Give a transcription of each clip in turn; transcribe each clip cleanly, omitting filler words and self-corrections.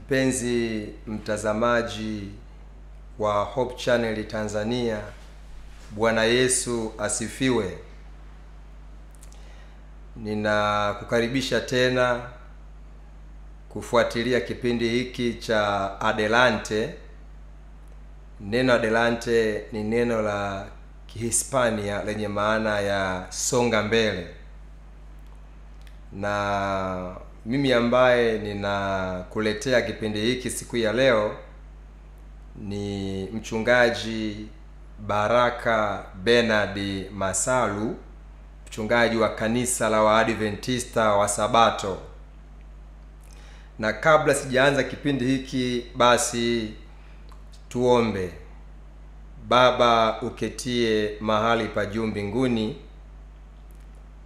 Mpenzi mtazamaji wa Hope Channel Tanzania, Bwana Yesu asifiwe. Ninakukaribisha tena kufuatilia kipindi hiki cha Adelante. Neno Adelante ni neno la Kihispania lenye maana ya songa mbele. Na mimi ambaye ninakuletea kipindi hiki siku ya leo ni mchungaji Baraka Bernard Masalu, mchungaji wa kanisa la Waadventista wa Sabato. Na kabla sijaanza kipindi hiki, basi tuombe. Baba uketie mahali pa juu mbinguni,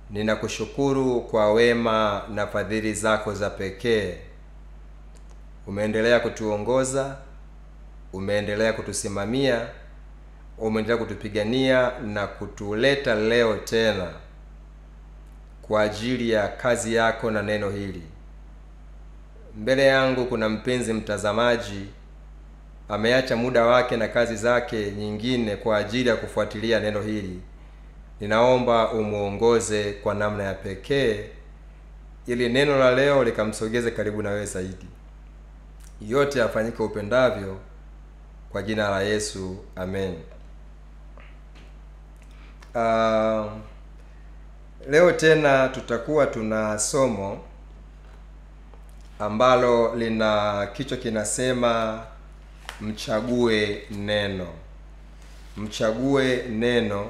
ninakushukuru kwa wema na fadhili zako za pekee. Umeendelea kutuongoza, umeendelea kutusimamia, umeendelea kutupigania na kutuleta leo tena kwa ajili ya kazi yako na neno hili. Mbele yangu kuna mpenzi mtazamaji ameacha muda wake na kazi zake nyingine kwa ajili ya kufuatilia neno hili. Ninaomba umuongoze kwa namna ya pekee ili neno la leo likamsogeze karibu na wewe zaidi. Yote yafanyike upendavyo kwa jina la Yesu. Amen. Leo tena tutakuwa tuna somo ambalo lina kichwa kinasema mchague neno. Mchague neno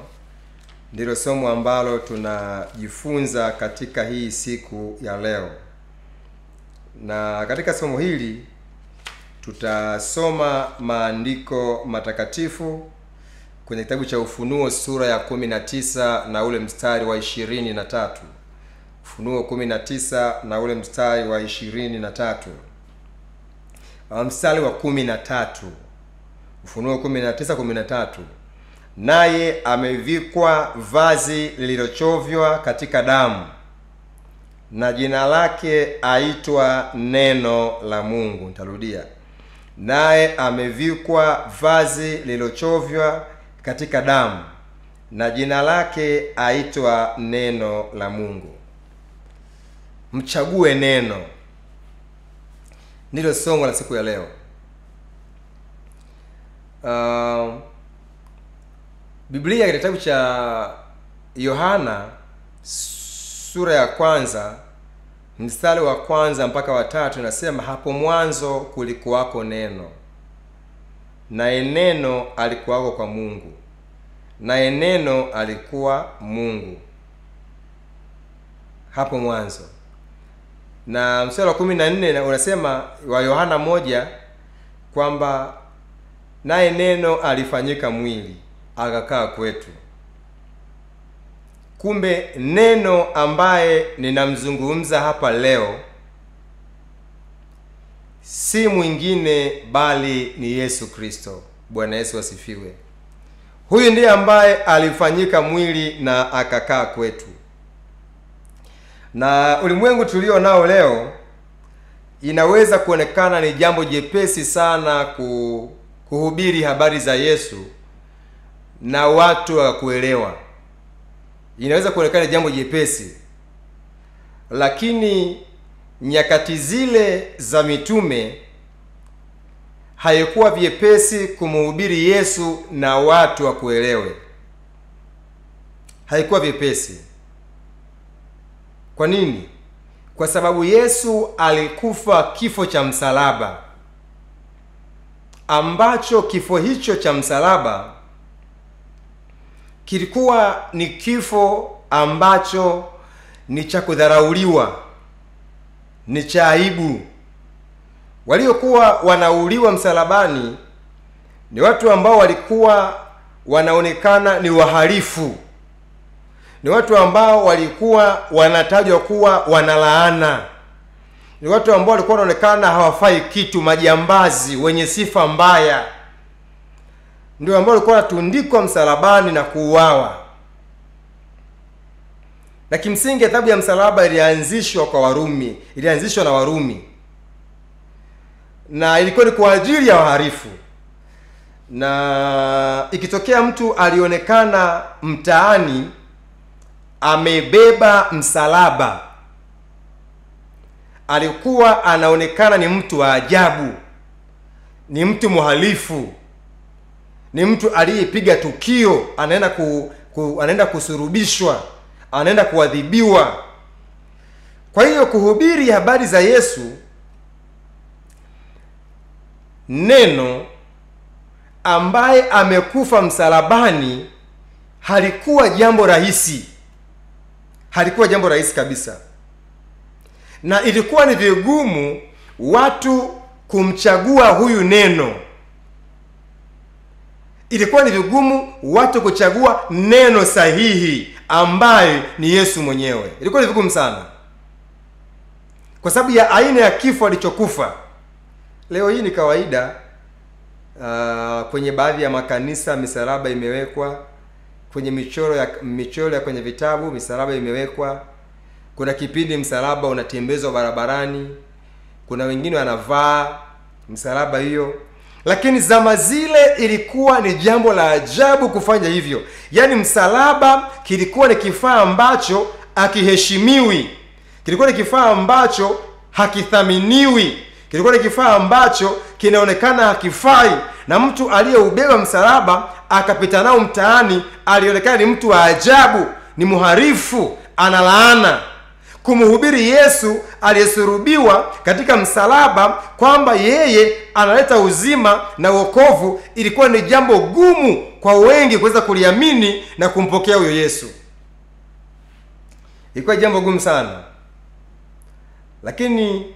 ndilo somo ambalo tunajifunza katika hii siku ya leo. Na katika somo hili tutasoma maandiko matakatifu kwenye kitabu cha Ufunuo sura ya 19 na ule mstari wa 23. Ufunuo 19 na ule mstari wa 23. Mstari wa 13. Ufunuo 19:13. Naye amevikwa vazi lililochovywa katika damu, na jina lake aitwa Neno la Mungu. Nitarudia. Naye amevikwa vazi lililochovywa katika damu, na jina lake aitwa Neno la Mungu. Mchague neno ndilo somo la siku ya leo. Biblia katika kitabu cha Yohana sura ya 1 mstari wa 1 mpaka wa 3 inasema, hapo mwanzo kulikuwako neno, naye neno alikuwako kwa Mungu, naye neno alikuwa Mungu. Hapo mwanzo. Na mstari wa 14 unasema wa Yohana 1 kwamba naye neno alifanyika mwili akakaa kwetu. Kumbe neno ambaye ninamzungumza hapa leo si mwingine bali ni Yesu Kristo. Bwana Yesu asifiwe. Huyu ndiye ambaye alifanyika mwili na akakaa kwetu. Na ulimwengu tulio nao leo inaweza kuonekana ni jambo jepesi sana kuhubiri habari za Yesu na watu wakakuelewa. Inaweza kuonekana jambo jepesi, lakini nyakati zile za mitume haikuwa vyepesi kumhubiri Yesu na watu wakuelewe. Haikuwa vyepesi. Kwa nini? Kwa sababu Yesu alikufa kifo cha msalaba, ambacho kifo hicho cha msalaba kilikuwa ni kifo ambacho ni cha kudharauliwa, ni cha aibu. Waliokuwa wanauliwa msalabani ni watu ambao walikuwa wanaonekana ni wahalifu, ni watu ambao walikuwa wanatajwa kuwa wanalaana, ni watu ambao walikuwa wanaonekana hawafai kitu, majambazi wenye sifa mbaya, ndio ambao walikuwa wanatundikwa msalabani na kuuawa. Na kimsingi adhabu ya msalaba ilianzishwa kwa Warumi, ilianzishwa na Warumi. na ilikuwa ni kwa ajili ya waharifu. Na ikitokea mtu alionekana mtaani amebeba msalaba, alikuwa anaonekana ni mtu wa ajabu, ni mtu mhalifu, ni mtu aliyepiga tukio, anaenda kusurubishwa, anaenda kuadhibiwa. Kwa hiyo kuhubiri habari za Yesu, neno ambaye amekufa msalabani, halikuwa jambo rahisi. Halikuwa jambo rahisi kabisa. Na ilikuwa ni vigumu watu kumchagua huyu neno. Ilikuwa ni vigumu watu kuchagua neno sahihi ambaye ni Yesu mwenyewe. Ilikuwa ni vigumu sana, kwa sababu ya aina ya kifo alichokufa. Leo hii ni kawaida, kwenye baadhi ya makanisa misalaba imewekwa, kwenye michoro ya kwenye vitabu misalaba imewekwa. Kuna kipindi msalaba unatembezwa barabarani, kuna wengine wanavaa msalaba hiyo. Lakini zama zile ilikuwa ni jambo la ajabu kufanya hivyo. Yaani msalaba kilikuwa ni kifaa ambacho hakiheshimiwi, kilikuwa ni kifaa ambacho hakithaminiwi, kilikuwa ni kifaa ambacho kinaonekana hakifai. Na mtu aliyeubeba msalaba akapita nao mtaani alionekana ni mtu wa ajabu, ni mharifu, analaana. Kumhubiri Yesu aliyesurubiwa katika msalaba kwamba yeye analeta uzima na wokovu ilikuwa ni jambo gumu kwa wengi kuweza kuliamini na kumpokea huyo Yesu. Ilikuwa jambo gumu sana. Lakini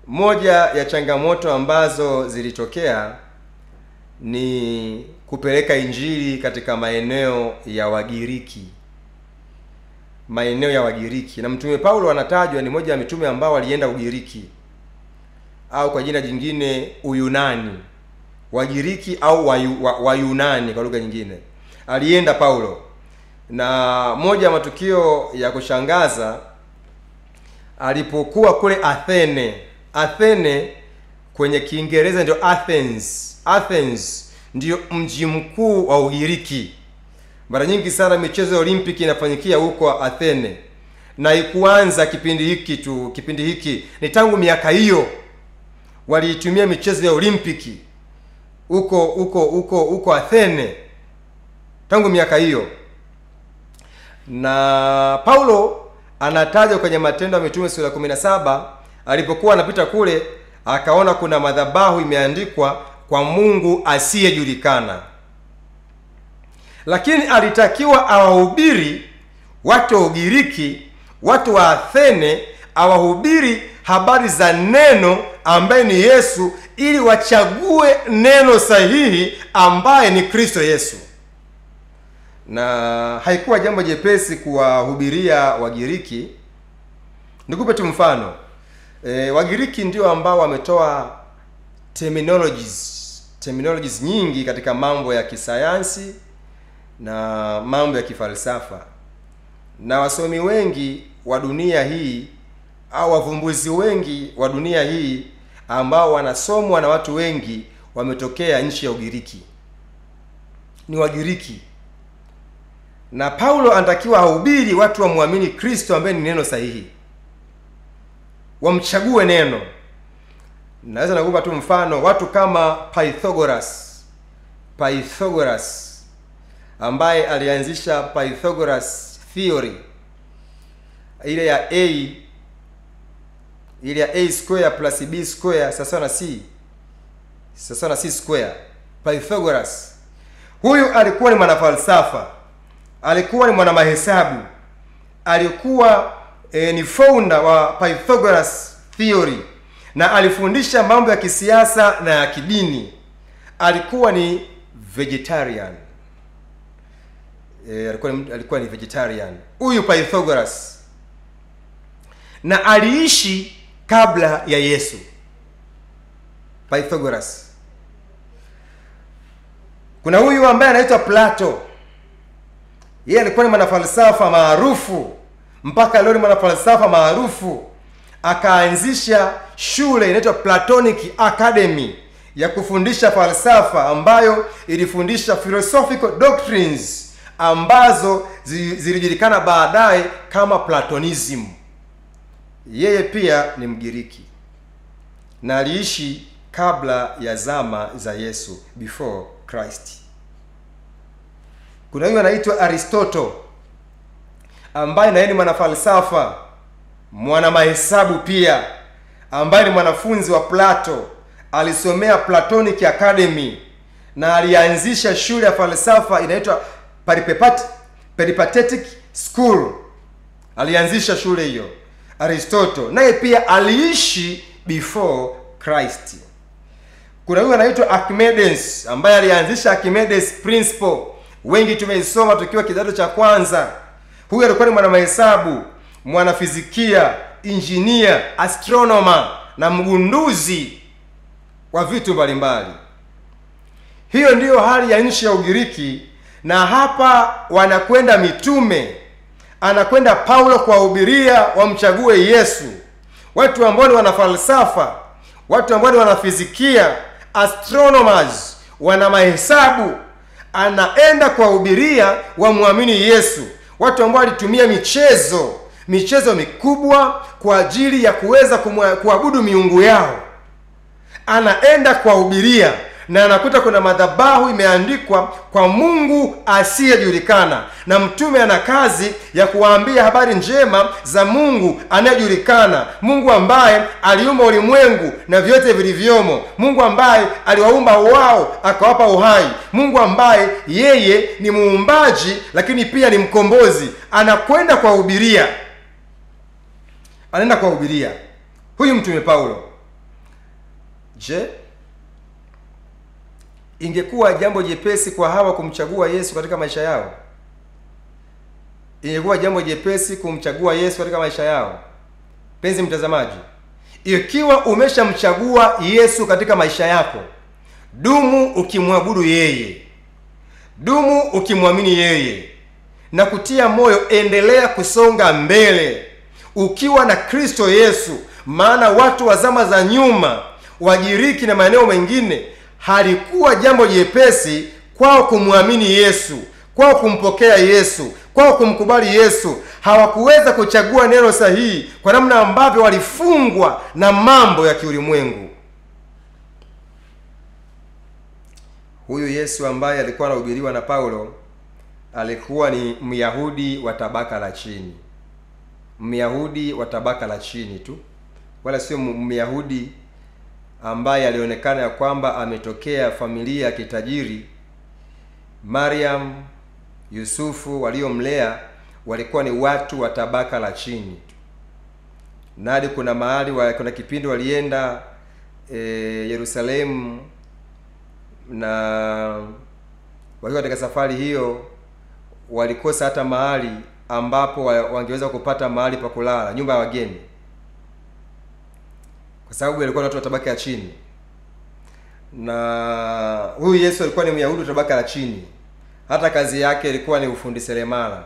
moja ya changamoto ambazo zilitokea ni kupeleka injili katika maeneo ya Wagiriki. Maeneo ya Wagiriki. Na Mtume Paulo anatajwa ni moja ya mitume ambao walienda Ugiriki, au kwa jina jingine Uyunani. Wagiriki au Wayunani kwa lugha nyingine. Alienda Paulo. Na moja ya matukio ya kushangaza, alipokuwa kule Athene kwenye Kiingereza ndio Athens. Athens ndio mji mkuu wa Ugiriki. Mara nyingi sana michezo ya Olimpiki inafanyikia huko Athene. Na ikuanza kipindi hiki ni tangu hiyo waliitumia michezo ya Olimpiki huko Athene tangu miaka hiyo. Na Paulo anatajwa kwenye Matendo ya Mitume sura 17, alipokuwa anapita kule akaona kuna madhabahu imeandikwa kwa Mungu asiyejulikana. Lakini alitakiwa awahubiri watu wa Ugiriki, watu wa Athene, awahubiri habari za neno ambaye ni Yesu, ili wachague neno sahihi ambaye ni Kristo Yesu. Na haikuwa jambo jepesi kuwahubiria Wagiriki. Nikupe tu mfano. Wagiriki ndio ambao wametoa terminologies nyingi katika mambo ya kisayansi na mambo ya kifalsafa. Na wasomi wengi wa dunia hii au wavumbuzi wengi wa dunia hii ambao wanasomwa na watu wengi wametokea nchi ya Ugiriki. Ni Wagiriki. Na Paulo anatakiwa ahubiri watu wamwamini Kristo ambaye ni neno sahihi, wamchague neno. Naweza nakupa tu mfano, watu kama Pythagoras ambaye alianzisha Pythagoras theory, ile ya a square plus b square sawa na c square. Pythagoras huyu alikuwa ni mwanafalsafa, alikuwa ni mwana mahesabu, alikuwa ni founder wa Pythagoras theory, na alifundisha mambo ya kisiasa na ya kidini. Alikuwa ni vegetarian. Alikuwa ni vegetarian huyu Pythagoras, na aliishi kabla ya Yesu. Pythagoras. Kuna huyu ambaye anaitwa Plato. Yeye alikuwa ni mwanafalsafa maarufu, mpaka leo ni mwanafalsafa maarufu. akaanzisha shule inaitwa Platonic Academy ya kufundisha falsafa, ambayo ilifundisha philosophical doctrines ambazo zilijulikana baadaye kama Platonism. Yeye pia ni Mgiriki na aliishi kabla ya zama za Yesu, before Christ. Kuna huyu anaitwa Aristotle, ambaye naye ni mwanafalsafa, mwana mahesabu pia, ambaye ni mwanafunzi wa Plato. Alisomea Platonic Academy na alianzisha shule ya falsafa inaitwa Peripatetic School. Alianzisha shule hiyo Aristotle, naye pia aliishi before Christ. Kuna huyu anaitwa Archimedes, ambaye alianzisha Archimedes Principle. Wengi tumeisoma tukiwa kidato cha kwanza. Huyu alikuwa ni mwana mahesabu, mwana fizikia, engineer, astronomer na mgunduzi wa vitu mbalimbali. Hiyo ndiyo hali ya nchi ya Ugiriki, na hapa wanakwenda mitume. Anakwenda Paulo kuwahubiria wamchague Yesu. Watu ambao ni wanafalsafa, watu ambao ni wanafizikia, astronomers, wana mahesabu, anaenda kuwahubiria wamwamini Yesu. Watu ambao walitumia michezo mikubwa kwa ajili ya kuweza kuabudu miungu yao. Anaenda kuwahubiria na anakuta kuna madhabahu imeandikwa kwa Mungu asiyejulikana, na mtume ana kazi ya kuwaambia habari njema za Mungu anayejulikana, Mungu ambaye aliumba ulimwengu na vyote vilivyomo, Mungu ambaye aliwaumba wao akawapa uhai, Mungu ambaye yeye ni muumbaji lakini pia ni mkombozi. Anakwenda kuwahubiria, anaenda kuwahubiria huyu mtume Paulo. Je, ingekuwa jambo jepesi kwa hawa kumchagua Yesu katika maisha yao? Ingekuwa jambo jepesi kumchagua Yesu katika maisha yao? Penzi mtazamaji, ikiwa umeshamchagua Yesu katika maisha yako, dumu ukimwabudu yeye, dumu ukimwamini yeye na kutia moyo. Endelea kusonga mbele ukiwa na Kristo Yesu, maana watu wa zama za nyuma, Wagiriki na maeneo mengine, halikuwa jambo jepesi kwao kumwamini Yesu, kwao kumpokea Yesu, kwao kumkubali Yesu. Hawakuweza kuchagua neno sahihi kwa namna ambavyo walifungwa na mambo ya kiulimwengu. Huyu Yesu ambaye alikuwa anahubiriwa na Paulo alikuwa ni Myahudi wa tabaka la chini. Myahudi wa tabaka la chini tu, wala sio Myahudi ambaye alionekana ya kwamba ametokea familia ya kitajiri. Mariam, Yusufu waliomlea walikuwa ni watu wa tabaka la chini. Nadi kuna kipindi walienda Yerusalemu, na wakiwa katika safari hiyo walikosa hata mahali ambapo wangeweza kupata mahali pa kulala, nyumba ya wageni, kwa sababu walikuwa watu wa tabaka ya chini. Na huyu Yesu alikuwa ni Myahudi wa tabaka la chini. Hata kazi yake ilikuwa ni ufundi seremala.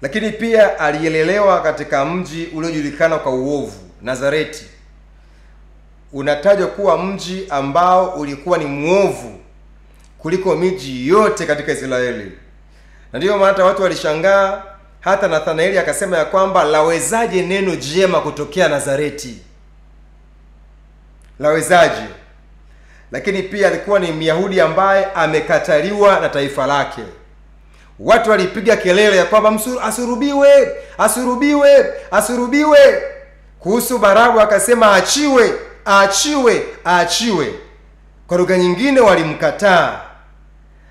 Lakini pia alielelewa katika mji uliojulikana kwa uovu, Nazareti. Unatajwa kuwa mji ambao ulikuwa ni muovu kuliko miji yote katika Israeli. Na ndiyo maana watu walishangaa, hata Nathanaeli akasema ya kwamba lawezaje neno jema kutokea Nazareti? Lawezaje? Lakini pia alikuwa ni Myahudi ambaye amekataliwa na taifa lake. Watu walipiga kelele ya kwamba asurubiwe, asurubiwe, asurubiwe. Kuhusu Baraba akasema aachiwe, aachiwe, aachiwe. Kwa lugha nyingine walimkataa.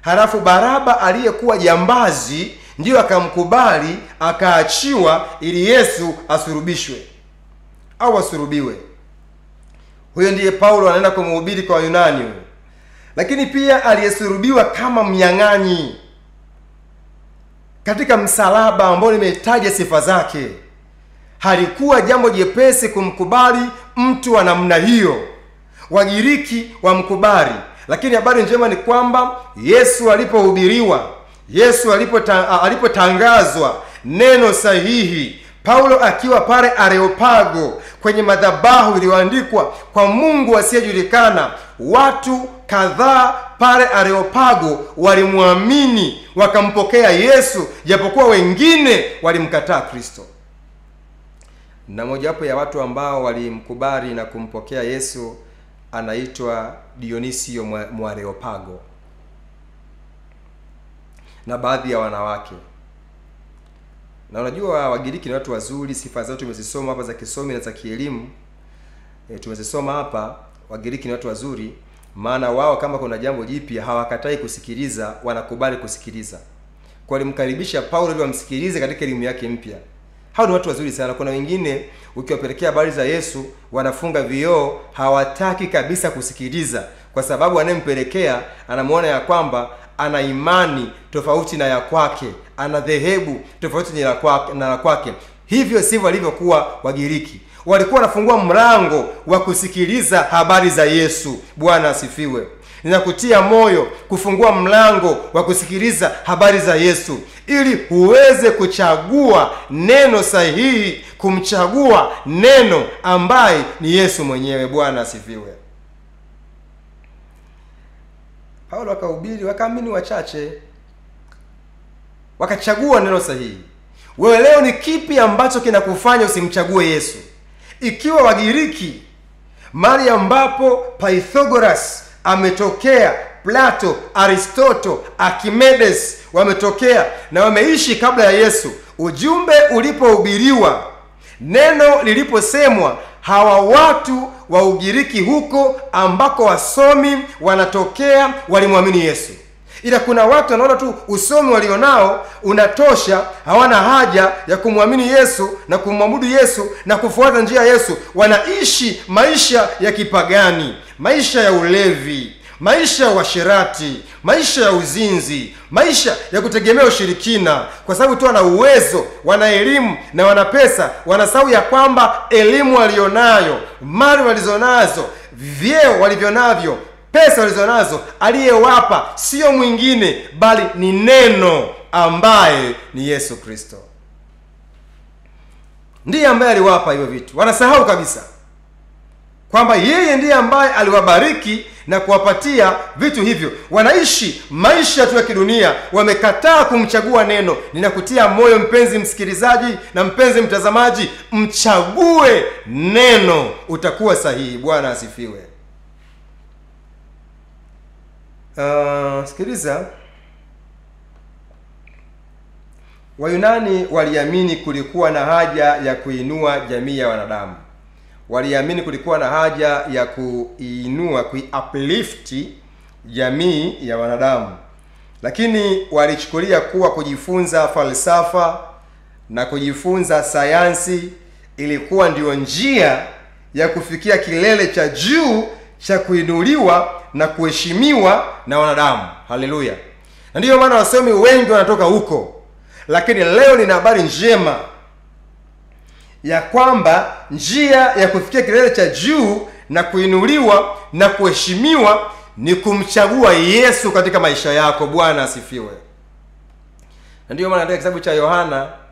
Halafu Baraba aliyekuwa jambazi ndiyo akamkubali, akaachiwa ili Yesu asurubishwe au asurubiwe. Huyo ndiye Paulo anaenda kumhubiri kwa Wayunani huyo. Lakini pia aliyesurubiwa kama mnyang'anyi katika msalaba ambao nimetaja sifa zake. Halikuwa jambo jepesi kumkubali mtu wa namna hiyo. Wagiriki wamkubali, lakini habari njema ni kwamba Yesu alipohubiriwa, Yesu alipotangazwa neno sahihi, Paulo akiwa pale Areopago kwenye madhabahu iliyoandikwa kwa Mungu asiyejulikana, watu kadhaa pale Areopago walimwamini wakampokea Yesu, japokuwa wengine walimkataa Kristo. Na mojawapo ya watu ambao walimkubali na kumpokea Yesu anaitwa Dionisio Mwareopago na baadhi ya wanawake. Na unajua Wagiriki ni watu wazuri, sifa zao tumezisoma hapa za kisomi na za kielimu. Tumezisoma hapa. Wagiriki ni watu wazuri, maana wao kama kuna jambo jipya hawakatai kusikiliza, wanakubali kusikiliza. Kwa walimkaribisha Paulo ili wamsikilize katika elimu yake mpya. Hao ni watu wazuri sana. Kuna wengine ukiwapelekea habari za Yesu wanafunga vioo, hawataki kabisa kusikiliza, kwa sababu anayempelekea anamuona ya kwamba ana imani tofauti na ya kwake, ana dhehebu tofauti na la kwake. Hivyo sivyo walivyokuwa Wagiriki. Walikuwa wanafungua mlango wa kusikiliza habari za Yesu. Bwana asifiwe. Ninakutia moyo kufungua mlango wa kusikiliza habari za Yesu, ili uweze kuchagua neno sahihi, kumchagua neno ambaye ni Yesu mwenyewe. Bwana asifiwe. Paulo akahubiri, wakaamini wachache, wakachagua neno sahihi. Wewe leo ni kipi ambacho kinakufanya usimchague Yesu? Ikiwa Wagiriki, mahali ambapo Pythagoras ametokea, Plato, Aristoto, Archimedes wametokea na wameishi kabla ya Yesu, ujumbe ulipohubiriwa, neno liliposemwa, hawa watu wa Ugiriki huko ambako wasomi wanatokea walimwamini Yesu. Ila kuna watu wanaona tu usomi walionao unatosha, hawana haja ya kumwamini Yesu na kumwabudu Yesu na kufuata njia ya Yesu. Wanaishi maisha ya kipagani, maisha ya ulevi, maisha ya uasherati, maisha ya uzinzi, maisha ya kutegemea ushirikina, kwa sababu tu wana uwezo, wana elimu na wana pesa. Wanasahau ya kwamba elimu walionayo, mali walizonazo, vyeo walivyonavyo, pesa walizonazo, aliyewapa sio mwingine bali ni neno ambaye ni Yesu Kristo. Ndiye ambaye aliwapa hivyo vitu. Wanasahau kabisa kwamba yeye ndiye ambaye aliwabariki na kuwapatia vitu hivyo. Wanaishi maisha tu ya kidunia, wamekataa kumchagua neno. Ninakutia moyo mpenzi msikilizaji na mpenzi mtazamaji, mchague neno, utakuwa sahihi. Bwana asifiwe. Sikiliza. Wayunani waliamini kulikuwa na haja ya kuinua jamii ya wanadamu. Waliamini kulikuwa na haja ya kuinua, uplift jamii ya wanadamu. Lakini walichukulia kuwa kujifunza falsafa na kujifunza sayansi ilikuwa ndio njia ya kufikia kilele cha juu cha kuinuliwa na kuheshimiwa na wanadamu. Haleluya. Na ndiyo maana wasomi wengi wanatoka huko. Lakini leo nina habari njema ya kwamba njia ya kufikia kilele cha juu na kuinuliwa na kuheshimiwa ni kumchagua Yesu katika maisha yako. Bwana asifiwe. Na ndiyo maana katika kitabu cha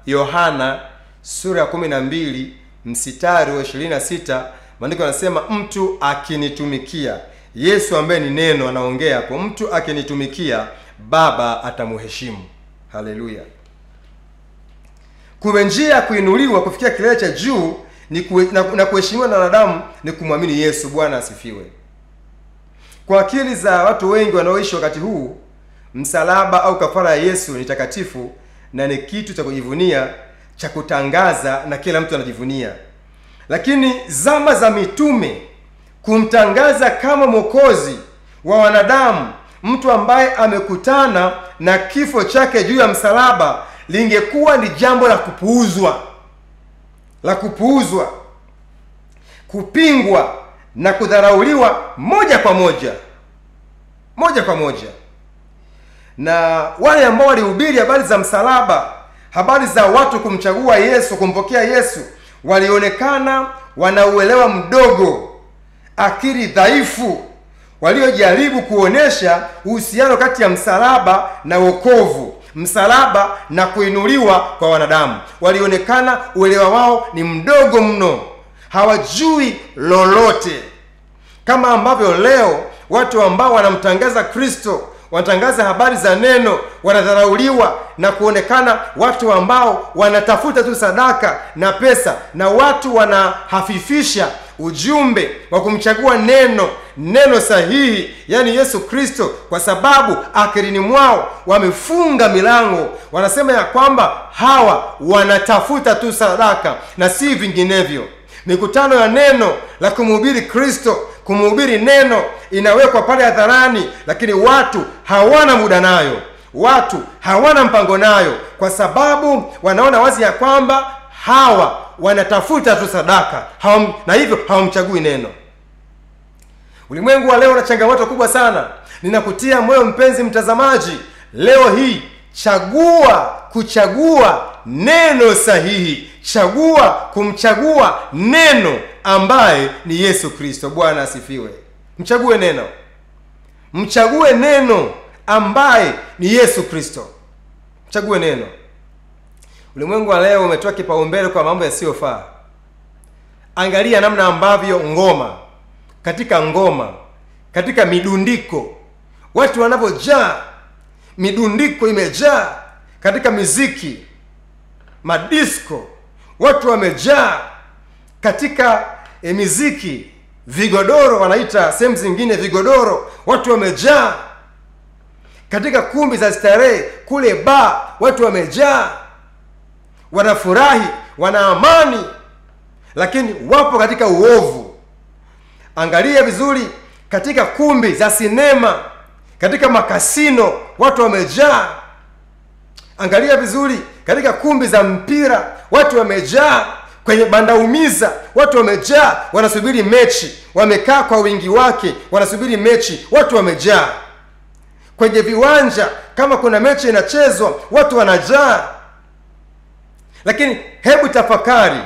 Yohana sura ya 12 mstari wa 26, maandiko yanasema, mtu akinitumikia, Yesu ambaye ni neno anaongea hapo, mtu akinitumikia Baba atamheshimu. Haleluya. Kwa njia ya kuinuliwa kufikia kilele cha juu na kuheshimiwa na wanadamu ni kumwamini Yesu. Bwana asifiwe. Kwa akili za watu wengi wanaoishi wakati huu, msalaba au kafara ya Yesu ni takatifu na ni kitu cha kujivunia, cha kutangaza, na kila mtu anajivunia. Lakini zama za mitume, kumtangaza kama mwokozi wa wanadamu, mtu ambaye amekutana na kifo chake juu ya msalaba, lingekuwa ni jambo la kupuuzwa, kupingwa na kudharauliwa moja kwa moja. Na wale ambao walihubiri habari za msalaba, habari za watu kumchagua Yesu, kumpokea Yesu, walionekana wanauelewa mdogo, akili dhaifu, waliojaribu kuonesha uhusiano kati ya msalaba na wokovu. msalaba na kuinuliwa kwa wanadamu. Walionekana uelewa wao ni mdogo mno, hawajui lolote, kama ambavyo leo watu ambao wanamtangaza Kristo, wanatangaza habari za neno, wanadharauliwa na kuonekana watu ambao wanatafuta tu sadaka na pesa, na watu wanahafifisha ujumbe wa kumchagua neno sahihi, yani Yesu Kristo, kwa sababu akilini mwao wamefunga milango. Wanasema ya kwamba hawa wanatafuta tu sadaka na si vinginevyo. Mikutano ya neno la kumhubiri Kristo, kumhubiri neno, inawekwa pale hadharani, lakini watu hawana muda nayo, watu hawana mpango nayo, kwa sababu wanaona wazi ya kwamba hawa wanatafuta tu sadaka, na hivyo hawamchagui neno. Ulimwengu wa leo una changamoto kubwa sana. Ninakutia moyo mpenzi mtazamaji, leo hii kuchagua neno sahihi. Chagua kumchagua neno ambaye ni Yesu Kristo. Bwana asifiwe. Mchague neno ambaye ni Yesu Kristo. Mchague neno. Ulimwengu wa leo umetoa kipaumbele kwa mambo yasiyofaa. Angalia namna ambavyo katika midundiko watu wanavyojaa. Midundiko imejaa katika miziki, madisco, watu wamejaa katika miziki, vigodoro wanaita sehemu zingine vigodoro, watu wamejaa katika kumbi za starehe, kule bar watu wamejaa, wanafurahi, wana amani, lakini wapo katika uovu. Angalia vizuri katika kumbi za sinema, katika makasino watu wamejaa. Angalia vizuri katika kumbi za mpira watu wamejaa. Kwenye bandaumiza watu wamejaa, wanasubiri mechi, wamekaa kwa wingi wake wanasubiri mechi, watu wamejaa. Kwenye viwanja kama kuna mechi inachezwa watu wanajaa. Lakini hebu tafakari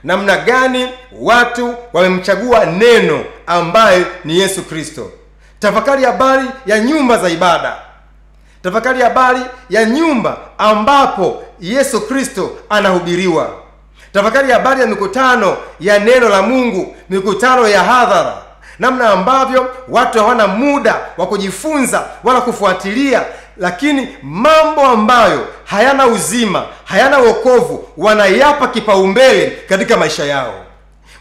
namna gani watu wamemchagua neno ambaye ni Yesu Kristo. Tafakari habari ya nyumba za ibada. Tafakari habari ya nyumba ambapo Yesu Kristo anahubiriwa. Tafakari habari ya mikutano ya neno la Mungu, mikutano ya hadhara. Namna ambavyo watu hawana muda wa kujifunza wala kufuatilia, lakini mambo ambayo hayana uzima, hayana wokovu, wanayapa kipaumbele katika maisha yao.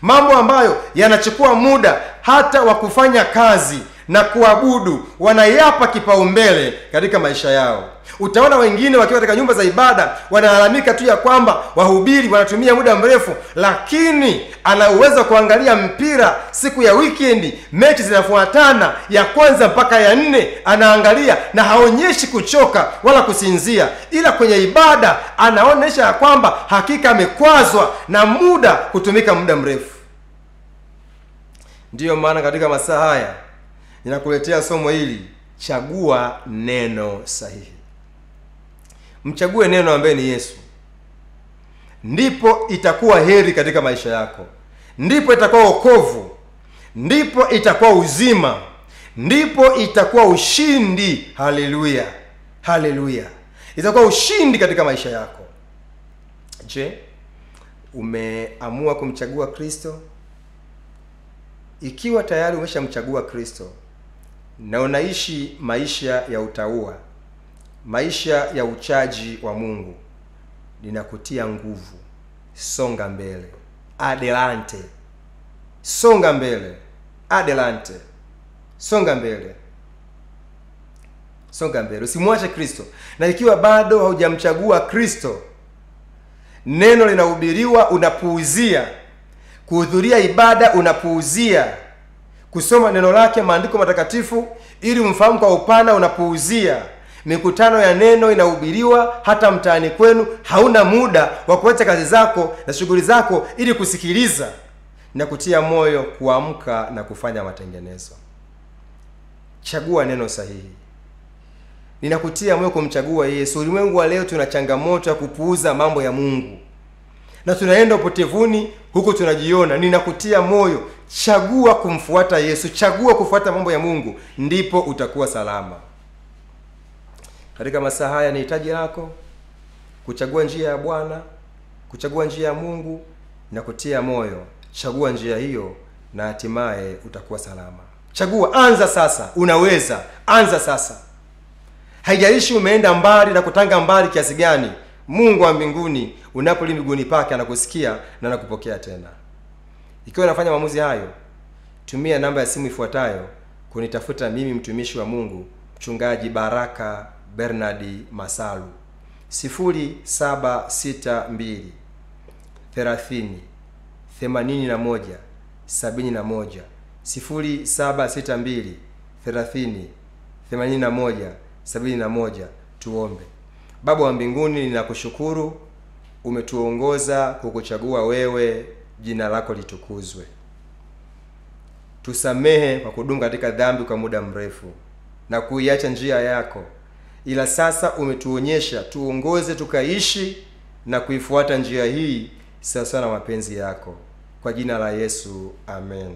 Mambo ambayo yanachukua muda hata wa kufanya kazi na kuabudu, wanayapa kipaumbele katika maisha yao. Utaona wengine wakiwa katika nyumba za ibada wanalalamika tu ya kwamba wahubiri wanatumia muda mrefu, lakini ana uwezo kuangalia mpira siku ya weekend, mechi zinafuatana ya kwanza mpaka ya 4, anaangalia na haonyeshi kuchoka wala kusinzia, ila kwenye ibada anaonesha ya kwamba hakika amekwazwa na muda kutumika muda mrefu. Ndiyo maana katika masaa haya ninakuletea somo hili, chagua neno sahihi. Mchague neno ambaye ni Yesu. Ndipo itakuwa heri katika maisha yako. Ndipo itakuwa wokovu. Ndipo itakuwa uzima. Ndipo itakuwa ushindi. Haleluya. Haleluya. Itakuwa ushindi katika maisha yako. Je, umeamua kumchagua Kristo? Ikiwa tayari umeshamchagua Kristo na unaishi maisha ya utauwa, maisha ya uchaji wa Mungu, ninakutia nguvu. Songa mbele. Adelante. Songa mbele. Adelante. Songa mbele. Songa mbele. Usimwache Kristo. Na ikiwa bado haujamchagua Kristo, neno linahubiriwa unapuuzia, kuhudhuria ibada unapuuzia, kusoma neno lake, maandiko matakatifu ili umfahamu kwa upana unapuuzia, mikutano ya neno inahubiriwa hata mtaani kwenu hauna muda wa kuacha kazi zako na shughuli zako ili kusikiliza. Na kutia moyo kuamka na kufanya matengenezo. Chagua neno sahihi. Ninakutia moyo kumchagua Yesu. Ulimwengu wa leo tuna changamoto ya kupuuza mambo ya Mungu, na tunaenda upotevuni huko tunajiona. Ninakutia moyo, chagua kumfuata Yesu, chagua kufuata mambo ya Mungu, ndipo utakuwa salama. Katika masaa haya ni hitaji lako kuchagua njia ya Bwana, kuchagua njia ya Mungu na kutia moyo. Chagua njia hiyo na hatimaye utakuwa salama. Chagua, anza sasa. Unaweza, anza sasa. Haijalishi umeenda mbali na kutanga mbali kiasi gani, Mungu wa mbinguni unapolia miguuni pake anakusikia na anakupokea tena. Ikiwa unafanya maamuzi hayo, tumia namba ya simu ifuatayo kunitafuta mimi, mtumishi wa Mungu, Mchungaji Baraka Bernard Masalu: 0762 30 81 71, 0762 30 81 71. Tuombe. Baba wa mbinguni, ninakushukuru umetuongoza kukuchagua wewe, jina lako litukuzwe. Tusamehe kwa kudumu katika dhambi kwa muda mrefu na kuiacha njia yako, ila sasa umetuonyesha tuongoze tukaishi na kuifuata njia hii sawa na mapenzi yako. Kwa jina la Yesu, amen.